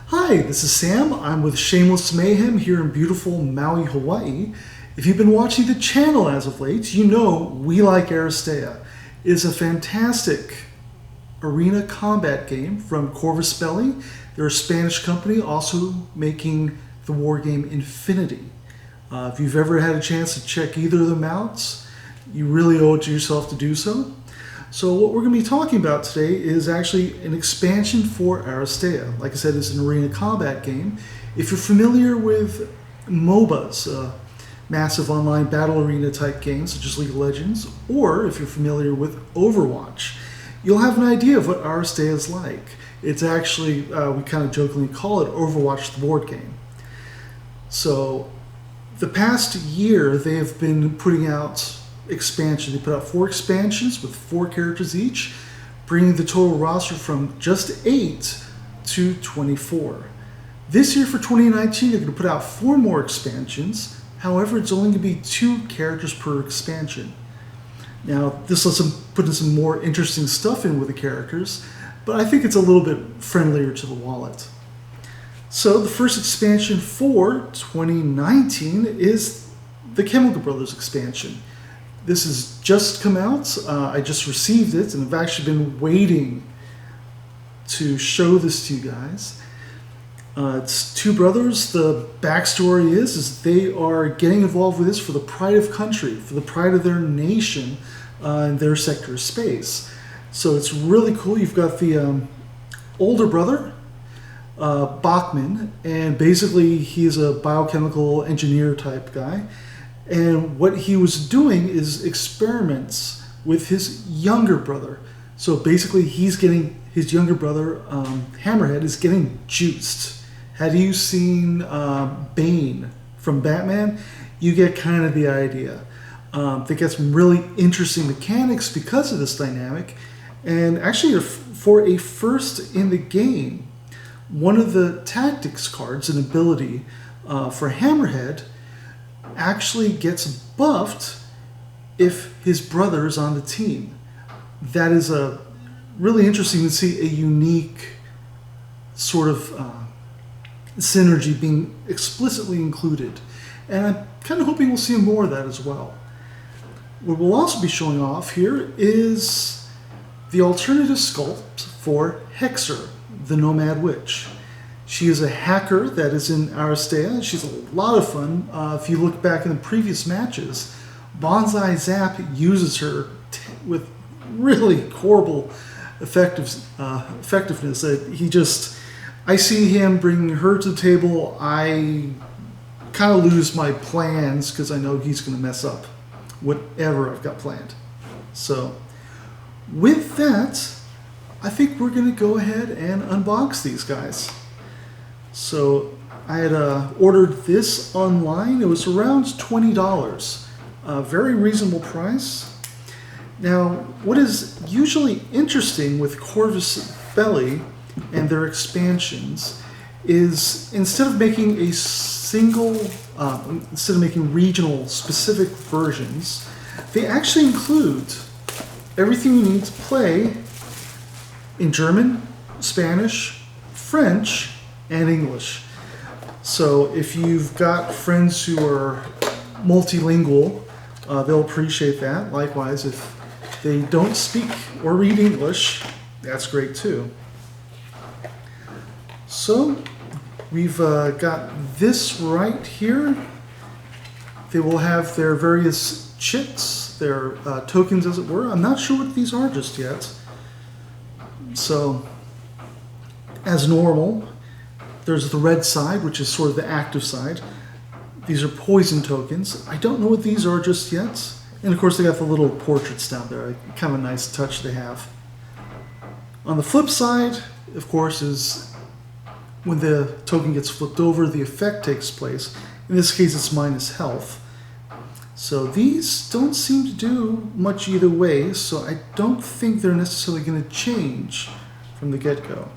Hi, this is Sam. I'm with Shameless Mayhem here in beautiful Maui, Hawaii. If you've been watching the channel as of late, you know we like Aristeia. It's a fantastic arena combat game from Corvus Belli. They're a Spanish company also making the war game Infinity. If you've ever had a chance to check either of them out, you really owe it to yourself to do so. So what we're going to be talking about today is actually an expansion for Aristeia. Like I said, it's an arena combat game. If you're familiar with MOBAs, massive online battle arena type games such as League of Legends, or if you're familiar with Overwatch, you'll have an idea of what Aristeia is like. It's actually, we kind of jokingly call it Overwatch the board game. So the past year they have been putting out expansion. They put out 4 expansions with 4 characters each, bringing the total roster from just 8 to 24. This year for 2019, they're going to put out 4 more expansions. However, it's only going to be 2 characters per expansion. Now, this lets them put in some more interesting stuff in with the characters, but I think it's a little bit friendlier to the wallet. So the first expansion for 2019 is the Chemical Brothers expansion. This has just come out. I just received it, and I've actually been waiting to show this to you guys. It's 2 brothers. The backstory is they are getting involved with this for the pride of country, for the pride of their nation and their sector of space. So it's really cool. You've got the older brother, Bachman, and basically he's a biochemical engineer type guy. And what he was doing is experiments with his younger brother. So basically he's getting, his younger brother, Hammerhead, is getting juiced. Had you seen Bane from Batman, you get kind of the idea. They get some really interesting mechanics because of this dynamic. And actually for a first in the game, one of the tactics cards, an ability for Hammerhead, actually gets buffed if his brother is on the team. That is really interesting to see a unique sort of synergy being explicitly included. And I'm kind of hoping we'll see more of that as well. What we'll also be showing off here is the alternative sculpt for hEXx3r, the Nomad Witch. She is a hacker that is in Aristeia. She's a lot of fun. If you look back in the previous matches, BanzaiZAP uses her with really horrible effectiveness. I see him bringing her to the table. I kind of lose my plans because I know he's going to mess up whatever I've got planned. So with that, I think we're going to go ahead and unbox these guys. So I had ordered this online. It was around $20, a very reasonable price. Now, what is usually interesting with Corvus Belli and their expansions is instead of making a single, instead of making regional specific versions, they actually include everything you need to play in German, Spanish, French, and English. So if you've got friends who are multilingual, they'll appreciate that. Likewise, if they don't speak or read English, that's great too. So we've got this right here. They will have their various chits, their tokens as it were. I'm not sure what these are just yet. So as normal, there's the red side, which is sort of the active side. These are poison tokens. I don't know what these are just yet. And of course they got the little portraits down there. Kind of a nice touch they have. On the flip side, of course, is when the token gets flipped over, the effect takes place. In this case, it's minus health. So these don't seem to do much either way, so I don't think they're necessarily going to change from the get-go.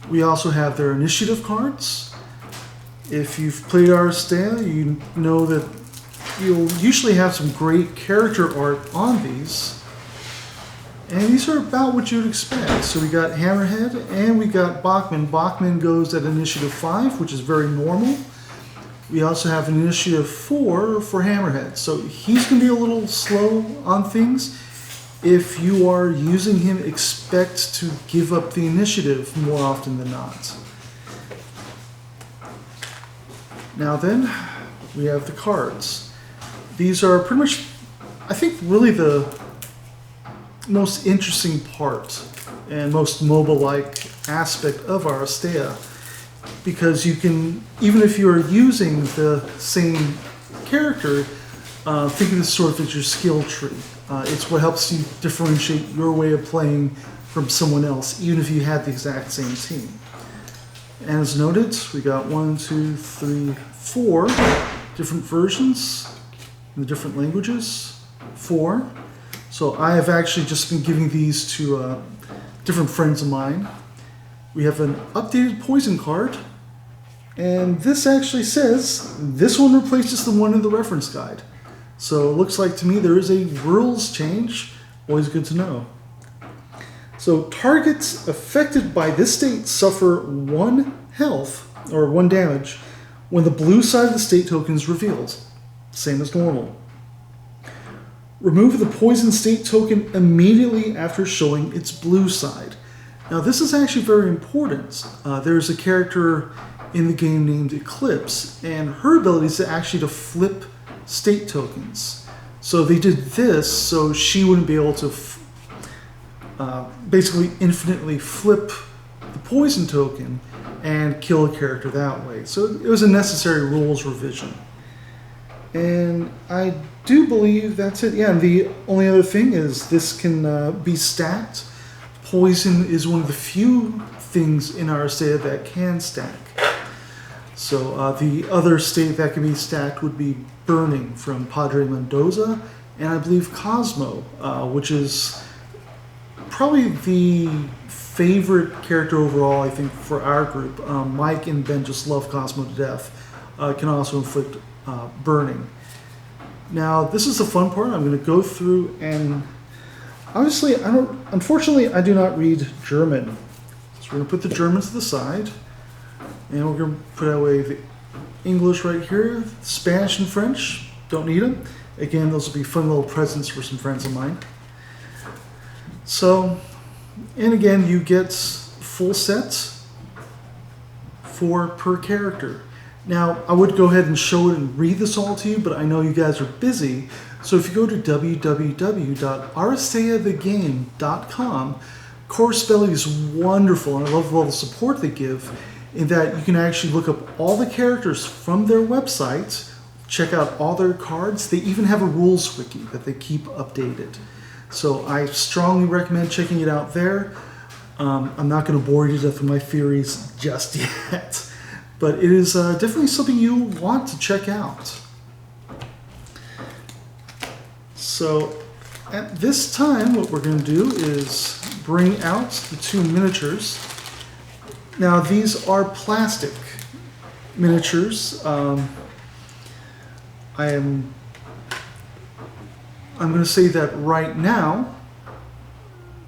We also have their initiative cards. If you've played Aristeia, you know that you'll usually have some great character art on these. And these are about what you'd expect. So we got Hammerhead and we got Bachman. Bachman goes at initiative 5, which is very normal. We also have an initiative 4 for Hammerhead. So he's going to be a little slow on things. If you are using him, expect to give up the initiative more often than not. Now then, we have the cards. These are pretty much, I think, really the most interesting part and most mobile-like aspect of Aristeia, because you can, even if you are using the same character, think of this sort of as your skill tree. It's what helps you differentiate your way of playing from someone else, even if you had the exact same team. And as noted, we got 1, 2, 3, 4 different versions in the different languages. 4. So I have actually just been giving these to different friends of mine. We have an updated poison card, and this actually says this one replaces the one in the reference guide. So it looks like to me there is a rules change. Always good to know. So targets affected by this state suffer 1 health or 1 damage when the blue side of the state token is revealed. Same as normal. Remove the poison state token immediately after showing its blue side. Now this is actually very important. There's a character in the game named Eclipse, and her ability is actually to flip state tokens. So they did this so she wouldn't be able to basically infinitely flip the poison token and kill a character that way. So it was a necessary rules revision. And I do believe that's it. Yeah, and the only other thing is this can be stacked. Poison is one of the few things in Aristeia that can stack. So the other state that can be stacked would be Burning from Padre Mendoza, and I believe Cosmo, which is probably the favorite character overall, I think, for our group. Mike and Ben just love Cosmo to death. Can also inflict burning. Now, this is the fun part. I'm going to go through and obviously, unfortunately, I do not read German. So we're going to put the German to the side, and we're going to put away the English right here. Spanish and French, don't need them. Again, those will be fun little presents for some friends of mine. So, and again, you get full sets, 4 per character. Now, I would go ahead and show it and read this all to you, but I know you guys are busy. So if you go to www.aristeiathegame.com, Corvus Belli is wonderful, and I love all the support they give, in that you can actually look up all the characters from their website, check out all their cards. They even have a rules wiki that they keep updated. So I strongly recommend checking it out there. I'm not going to bore you to death with my theories just yet. But it is definitely something you'll want to check out. So at this time, what we're going to do is bring out the 2 miniatures. Now these are plastic miniatures. I'm going to say that right now,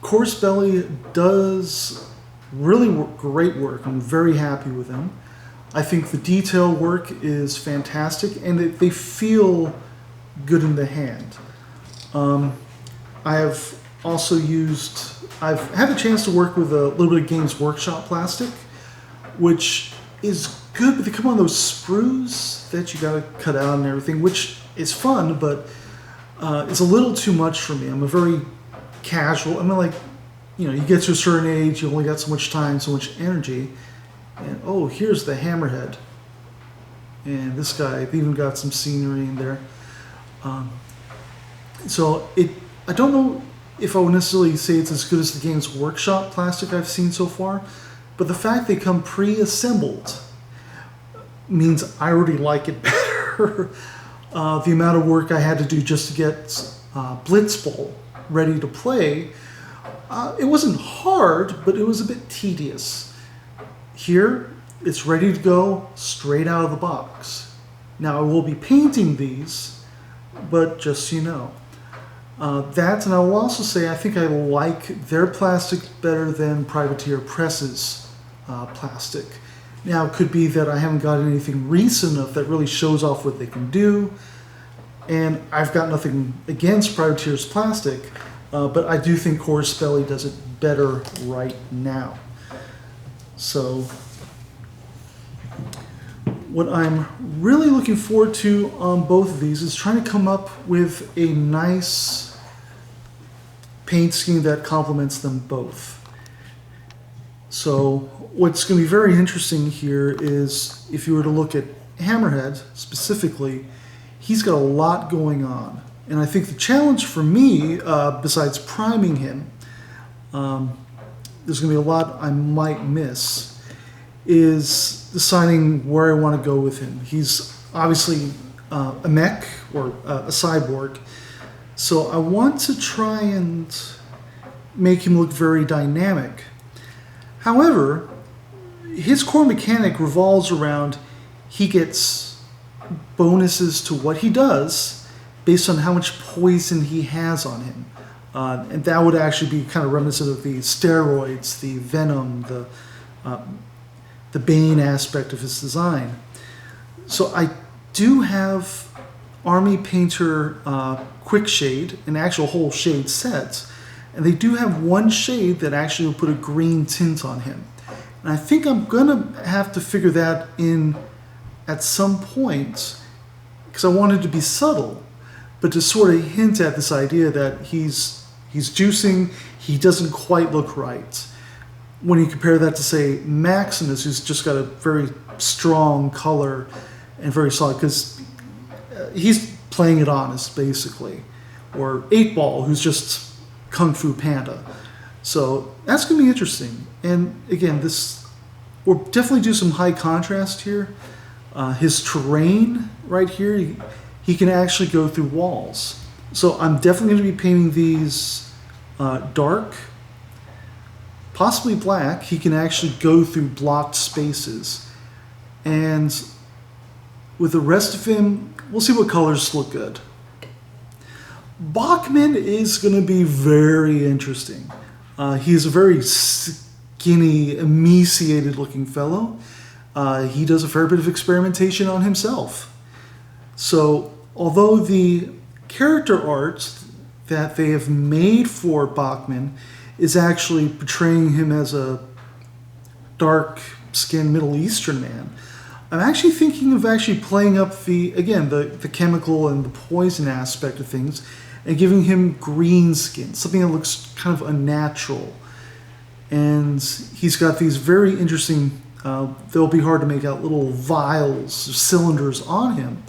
Corvus Belli does really great work. I'm very happy with them. I think the detail work is fantastic, and they feel good in the hand. I have also I've had the chance to work with a little bit of Games Workshop plastic, which is good, but they come on those sprues that you gotta cut out and everything, which is fun, but it's a little too much for me. I'm a very casual, you get to a certain age, you only got so much time, so much energy. And oh, here's the Hammerhead. And this guy, they even got some scenery in there. I don't know if I would necessarily say it's as good as the Games Workshop plastic I've seen so far, but the fact they come pre-assembled means I already like it better. The amount of work I had to do just to get Blitzball ready to play, it wasn't hard, but it was a bit tedious. Here, it's ready to go straight out of the box. Now, I will be painting these, but just so you know. That, and I will also say I think I like their plastic better than Privateer Press's plastic. Now, it could be that I haven't got anything recent enough that really shows off what they can do, and I've got nothing against Privateer's plastic, but I do think Corvus Belli does it better right now. So, what I'm really looking forward to on both of these is trying to come up with a nice paint scheme that complements them both. So what's going to be very interesting here is if you were to look at Hammerhead specifically, he's got a lot going on. And I think the challenge for me, besides priming him, there's going to be a lot I might miss, is deciding where I want to go with him. He's obviously a mech or a cyborg, so I want to try and make him look very dynamic. However, his core mechanic revolves around he gets bonuses to what he does based on how much poison he has on him. And that would actually be kind of reminiscent of the steroids, the venom, the Bane aspect of his design. So I do have Army Painter Quick Shade, an actual whole shade set, and they do have one shade that actually will put a green tint on him. And I think I'm gonna have to figure that in at some point, because I want it to be subtle, but to sort of hint at this idea that he's juicing, he doesn't quite look right. When you compare that to, say, Maximus, who's just got a very strong color and very solid, because he's playing it honest, basically. Or 8-Ball, who's just Kung Fu Panda. So that's going to be interesting. And again, we'll definitely do some high contrast here. His terrain right here, he can actually go through walls. So I'm definitely going to be painting these dark, possibly black. He can actually go through blocked spaces. And with the rest of him, we'll see what colors look good. Bachman is going to be very interesting. He's a very skinny, emaciated looking fellow. He does a fair bit of experimentation on himself. So although the character art that they have made for Bachman is actually portraying him as a dark-skinned Middle Eastern man, I'm actually thinking of actually playing up the chemical and the poison aspect of things and giving him green skin, something that looks kind of unnatural. And he's got these very interesting, they'll be hard to make out, little vials, cylinders on him.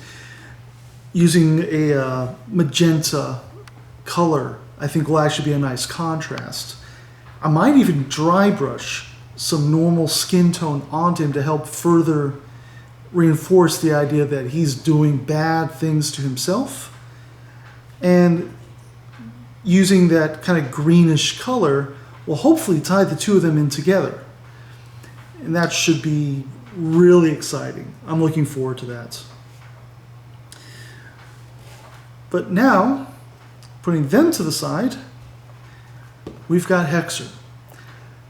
Using a magenta color, I think will actually be a nice contrast. I might even dry brush some normal skin tone onto him to help further reinforce the idea that he's doing bad things to himself. And using that kind of greenish color will hopefully tie the two of them in together. And that should be really exciting. I'm looking forward to that. But now, putting them to the side, we've got hEXx3r.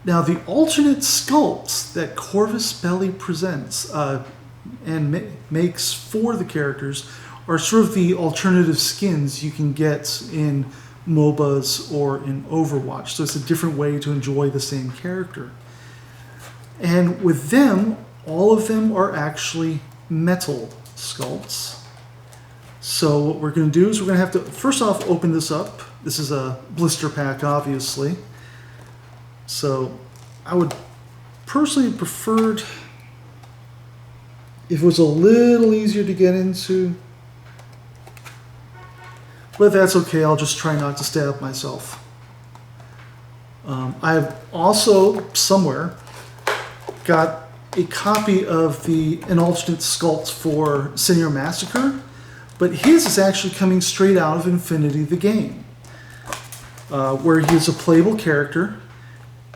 Now, the alternate sculpts that Corvus Belli presents and makes for the characters are sort of the alternative skins you can get in MOBAs or in Overwatch. So it's a different way to enjoy the same character. And with them, all of them are actually metal sculpts. So what we're going to do is we're going to have to, first off, open this up. This is a blister pack, obviously. So I would personally have preferred if it was a little easier to get into. But that's okay, I'll just try not to stab myself. I've also, somewhere, got a copy of an alternate sculpt for Senior Massacre, but his is actually coming straight out of Infinity the game, where he is a playable character.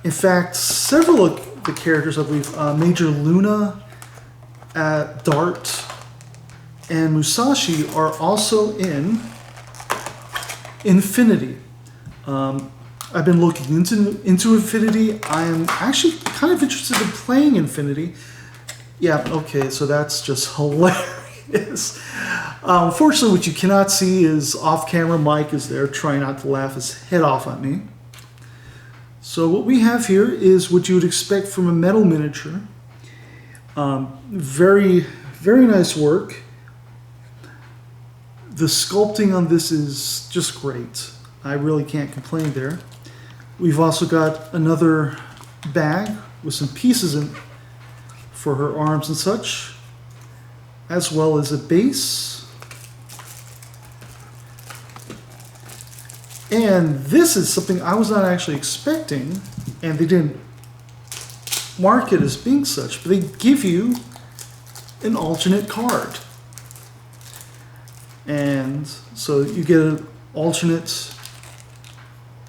In fact, several of the characters, I believe, Major Luna, Dart, and Musashi are also in Infinity. I've been looking into Infinity. I am actually kind of interested in playing Infinity. Yeah, okay, so that's just hilarious. Unfortunately, what you cannot see is off-camera Mike is there trying not to laugh his head off at me. So what we have here is what you would expect from a metal miniature. Very, very nice work. The sculpting on this is just great. I really can't complain there. We've also got another bag with some pieces in for her arms and such, as well as a base. And this is something I was not actually expecting, and they didn't mark it as being such, but they give you an alternate card. And so you get an alternate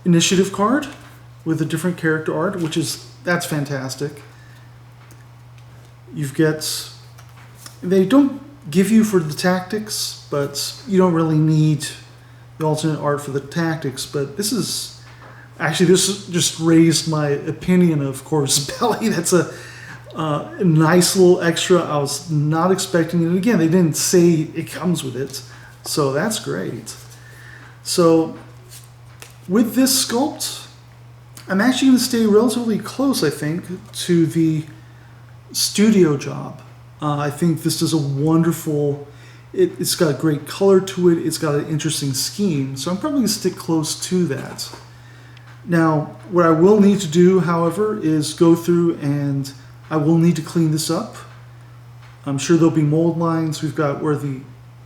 initiative card with a different character art, that's fantastic. They don't give you for the tactics, but you don't really need the alternate art for the tactics, but this just raised my opinion of Corvus Belli. That's a nice little extra. I was not expecting it. And again, they didn't say it comes with it, so that's great. So with this sculpt, I'm actually going to stay relatively close, I think, to the studio job. I think this is a wonderful, it's got a great color to it, it's got an interesting scheme, so I'm probably going to stick close to that. Now, what I will need to do, however, is go through and I will need to clean this up. I'm sure there'll be mold lines. We've got where the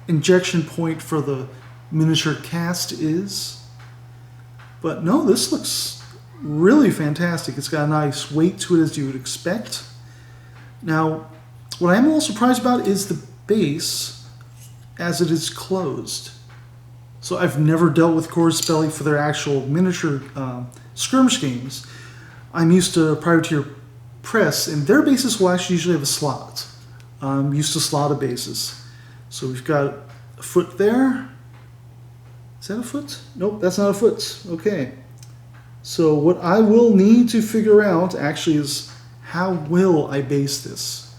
injection point for the miniature cast is. But no, this looks really fantastic. It's got a nice weight to it, as you would expect. Now, what I am a little surprised about is the base as it is closed. So I've never dealt with Corvus Belli for their actual miniature skirmish games. I'm used to Privateer Press, and their bases will actually usually have a slot. I'm used to slotted bases. So we've got a foot there. Is that a foot? Nope, that's not a foot. Okay. So what I will need to figure out actually is how will I base this?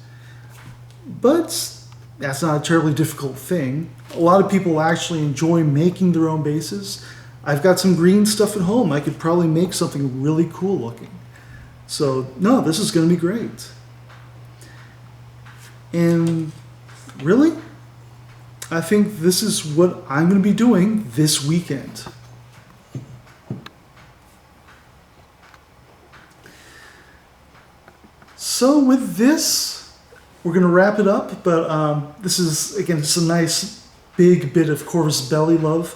But that's not a terribly difficult thing. A lot of people actually enjoy making their own bases. I've got some green stuff at home. I could probably make something really cool looking. So no, this is going to be great. And really, I think this is what I'm going to be doing this weekend. So with this, we're going to wrap it up, but this is, again, just a nice big bit of Corvus Belli love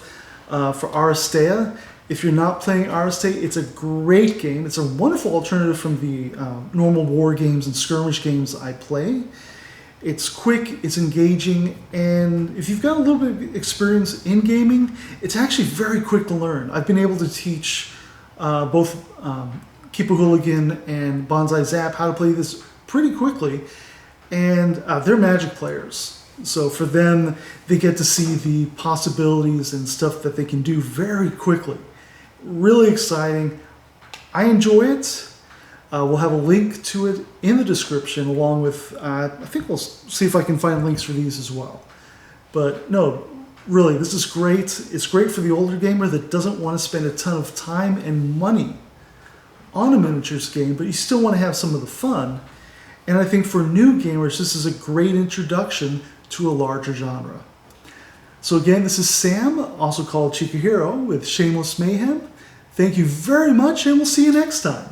for Aristeia. If you're not playing Aristeia, it's a great game. It's a wonderful alternative from the normal war games and skirmish games I play. It's quick, it's engaging, and if you've got a little bit of experience in gaming, it's actually very quick to learn. I've been able to teach both Keep a Hooligan and BanzaiZAP how to play this pretty quickly, and they're Magic players. So for them, they get to see the possibilities and stuff that they can do very quickly. Really exciting. I enjoy it. We'll have a link to it in the description, along with, I think we'll see if I can find links for these as well. But no, really, this is great. It's great for the older gamer that doesn't want to spend a ton of time and money on a miniatures game, but you still want to have some of the fun. And I think for new gamers, this is a great introduction to a larger genre. So again, this is Sam, also called Chikahiro, with Shameless Mayhem. Thank you very much, and we'll see you next time.